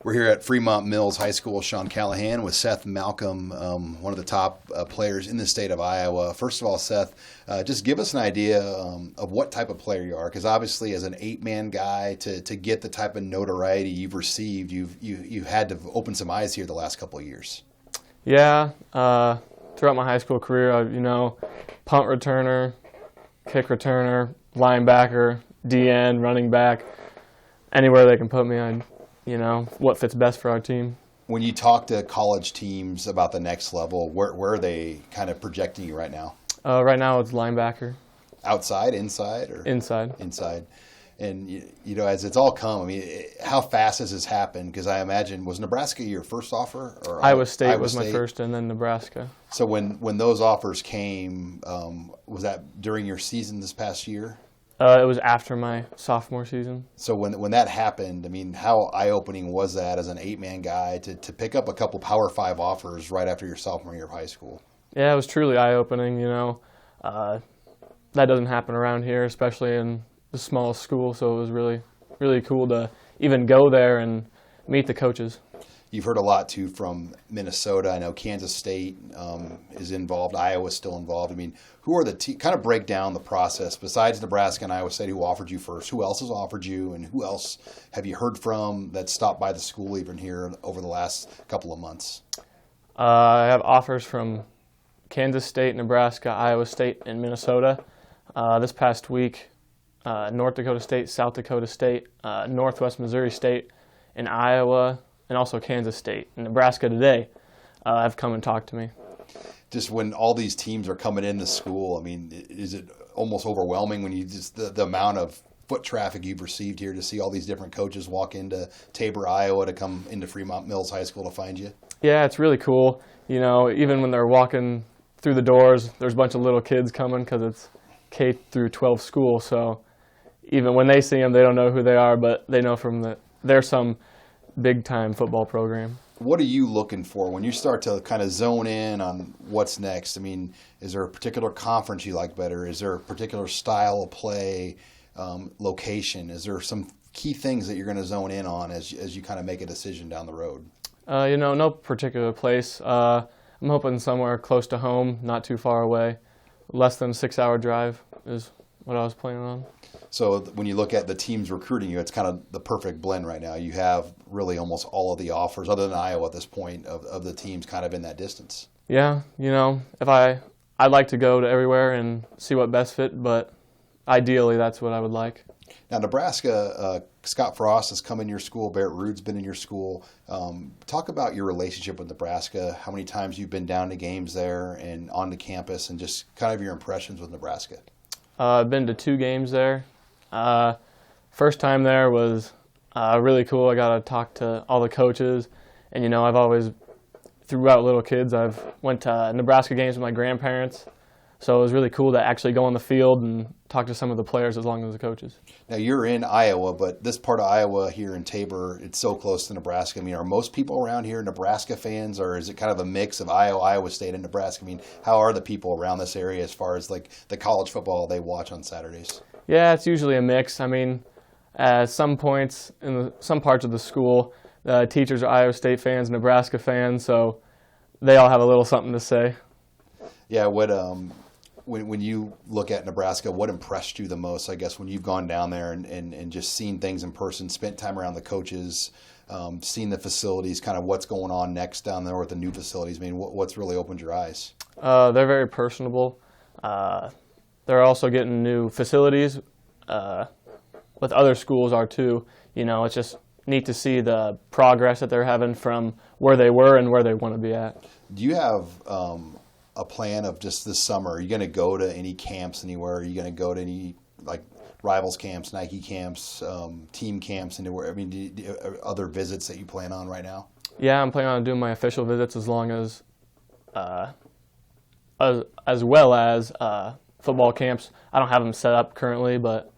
We're here at Fremont-Mills High School, Sean Callahan, with Seth Malcom, one of the top players in the state of Iowa. First of all, Seth, just give us an idea of what type of player you are, because obviously as an eight-man guy, to get the type of notoriety you've received, you had to open some eyes here the last couple of years. Yeah, throughout my high school career, punt returner, kick returner, linebacker, DN, running back, anywhere they can put me, what fits best for our team. When you talk to college teams about the next level, where are they kind of projecting you right now? Right now it's linebacker. Outside, inside, or inside? Inside. And as it's all come, how fast has this happened? Because I imagine, was Nebraska your first offer? Or Iowa State was my first, and then Nebraska. So when those offers came, was that during your season this past year? It was after my sophomore season. So when that happened, how eye-opening was that as an eight-man guy to pick up a couple Power 5 offers right after your sophomore year of high school? Yeah, it was truly eye-opening. That doesn't happen around here, especially in the smallest school. So it was really, really cool to even go there and meet the coaches. You've heard a lot, too, from Minnesota. I know Kansas State is involved. Iowa's still involved. Who are the kind of break down the process, besides Nebraska and Iowa State, who offered you first? Who else has offered you, and who else have you heard from that stopped by the school even here over the last couple of months? I have offers from Kansas State, Nebraska, Iowa State, and Minnesota. This past week, North Dakota State, South Dakota State, Northwest Missouri State, and Iowa, and also Kansas State. And Nebraska today have come and talked to me. Just when all these teams are coming into school, is it almost overwhelming when you just the amount of foot traffic you've received here to see all these different coaches walk into Tabor, Iowa to come into Fremont-Mills High School to find you? Yeah, it's really cool. Even when they're walking through the doors, there's a bunch of little kids coming because it's K through 12 school. So even when they see them, they don't know who they are, but they know they're some big-time football program. What are you looking for when you start to kind of zone in on what's next? Is there a particular conference you like better? Is there a particular style of play, location? Is there some key things that you're going to zone in on as you kind of make a decision down the road? No particular place. I'm hoping somewhere close to home, not too far away. Less than a 6-hour drive is what I was planning on. So when you look at the teams recruiting you, it's kind of the perfect blend right now. You have really almost all of the offers, other than Iowa at this point, of the teams kind of in that distance. Yeah, if I'd like to go to everywhere and see what best fit, but ideally that's what I would like. Now, Nebraska, Scott Frost has come in your school. Barrett Ruud's been in your school. Talk about your relationship with Nebraska, how many times you've been down to games there and onto campus, and just kind of your impressions with Nebraska. I've been to 2 games there. First time there was really cool. I got to talk to all the coaches, and I've always, throughout little kids, I've went to Nebraska games with my grandparents, so it was really cool to actually go on the field and talk to some of the players as long as the coaches. Now you're in Iowa, but this part of Iowa here in Tabor, it's so close to Nebraska. Are most people around here Nebraska fans, or is it kind of a mix of Iowa State, and Nebraska? How are the people around this area as far as like the college football they watch on Saturdays? Yeah, it's usually a mix. At some points in some parts of the school, the teachers are Iowa State fans, Nebraska fans, so they all have a little something to say. Yeah, when you look at Nebraska, what impressed you the most, I guess, when you've gone down there and just seen things in person, spent time around the coaches, seen the facilities, kind of what's going on next down there with the new facilities? What's really opened your eyes? They're very personable. They're also getting new facilities, with other schools are too. It's just neat to see the progress that they're having from where they were and where they want to be at. Do you have a plan of just this summer? Are you going to go to any camps anywhere? Are you going to go to any Rivals camps, Nike camps, team camps anywhere? Other visits that you plan on right now? Yeah, I'm planning on doing my official visits as long as well as football camps. I don't have them set up currently, but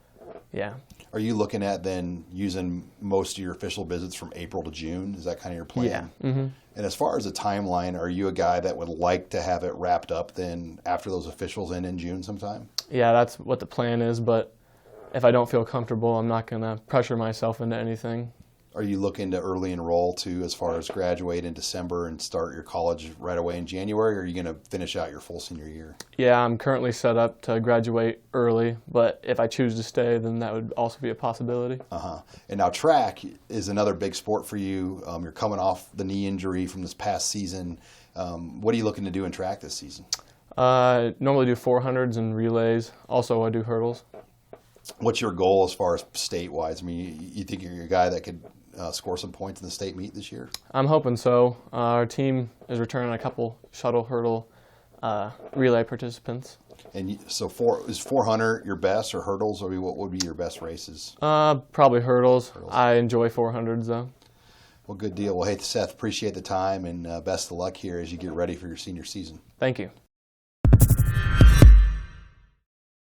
yeah. Are you looking at then using most of your official visits from April to June? Is that kind of your plan? Yeah. Mm-hmm. And as far as a timeline, are you a guy that would like to have it wrapped up then after those officials in June sometime? Yeah, that's what the plan is, but if I don't feel comfortable, I'm not going to pressure myself into anything. Are you looking to early enroll too, as far as graduate in December and start your college right away in January, or are you going to finish out your full senior year? Yeah, I'm currently set up to graduate early, but if I choose to stay, then that would also be a possibility. And now track is another big sport for you. You're coming off the knee injury from this past season. What are you looking to do in track this season? Normally do 400s and relays. Also, I do hurdles. What's your goal as far as state-wise? I mean, you think you're a guy that could score some points in the state meet this year? I'm hoping so. Our team is returning a couple shuttle hurdle relay participants. And so is 400 your best, or hurdles? Or what would be your best races? Probably hurdles. I enjoy 400s though. Well, good deal. Well, hey, Seth, appreciate the time, and best of luck here as you get ready for your senior season. Thank you.